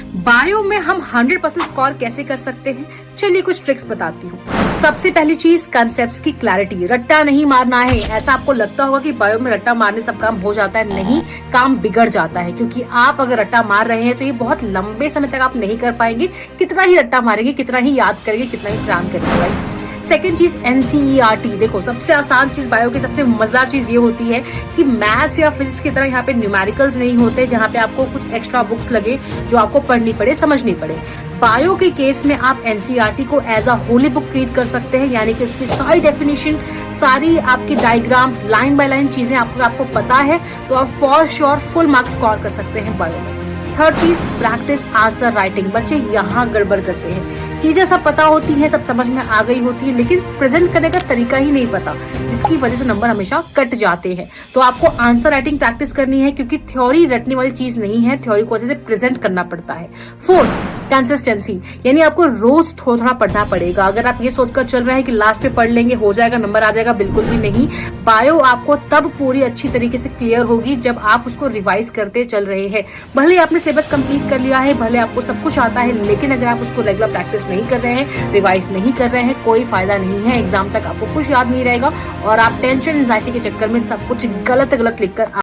Bio में हम 100% score कैसे कर सकते हैं, चलिए कुछ ट्रिक्स बताती हूँ। सबसे पहली चीज, कंसेप्ट्स की क्लैरिटी। रट्टा नहीं मारना है। ऐसा आपको लगता होगा कि बायो में रट्टा मारने सब काम हो जाता है, नहीं, काम बिगड़ जाता है। क्योंकि आप अगर रट्टा मार रहे हैं तो ये बहुत लंबे समय तक आप नहीं कर पाएंगे। कितना ही रट्टा मारेंगे, कितना ही याद करेंगे, कितना ही प्लान करेंगे, राइट। सेकेंड चीज, एनसीईआरटी। देखो, सबसे आसान चीज बायो की सबसे मजेदार चीज ये होती है कि मैथ्स या फिजिक्स की तरह यहाँ पे न्यूमेरिकल्स नहीं होते जहाँ पे आपको कुछ एक्स्ट्रा बुक्स लगे जो आपको पढ़नी पड़े, समझनी पड़े। बायो के केस में आप एनसीईआरटी को as a holy book treat कर सकते हैं, यानी कि इसकी सारी डेफिनेशन, सारी आपकी डायग्राम्स, लाइन बाय लाइन चीजें आपको पता है तो आप for sure full marks score कर सकते हैं बायो में। थर्ड चीज, प्रैक्टिस आंसर राइटिंग। बच्चे यहाँ गड़बड़ करते हैं। चीजें सब पता होती हैं, सब समझ में आ गई होती है, लेकिन प्रेजेंट करने का तरीका ही नहीं पता, जिसकी वजह से नंबर हमेशा कट जाते हैं। तो आपको आंसर राइटिंग प्रैक्टिस करनी है, क्योंकि थ्योरी रटने वाली चीज नहीं है, थ्योरी को अच्छे से प्रेजेंट करना पड़ता है। फोर्थ, कंसिस्टेंसी, यानी आपको रोज थोड़ा थोड़ा पढ़ना पड़ेगा। अगर आप ये सोचकर चल रहे हैं कि लास्ट पे पढ़ लेंगे, हो जाएगा, नंबर आ जाएगा, बिल्कुल भी नहीं। बायो आपको तब पूरी अच्छी तरीके से क्लियर होगी जब आप उसको रिवाइज करते चल रहे हैं। भले आपने सिलेबस कंप्लीट कर लिया है, भले आपको सब कुछ आता है, लेकिन अगर आप उसको रेगुलर प्रैक्टिस नहीं कर रहे हैं, रिवाइज नहीं कर रहे हैं, कोई फायदा नहीं है। एग्जाम तक आपको कुछ याद नहीं रहेगा और आप टेंशन एंजाइटी के चक्कर में सब कुछ गलत लिखकर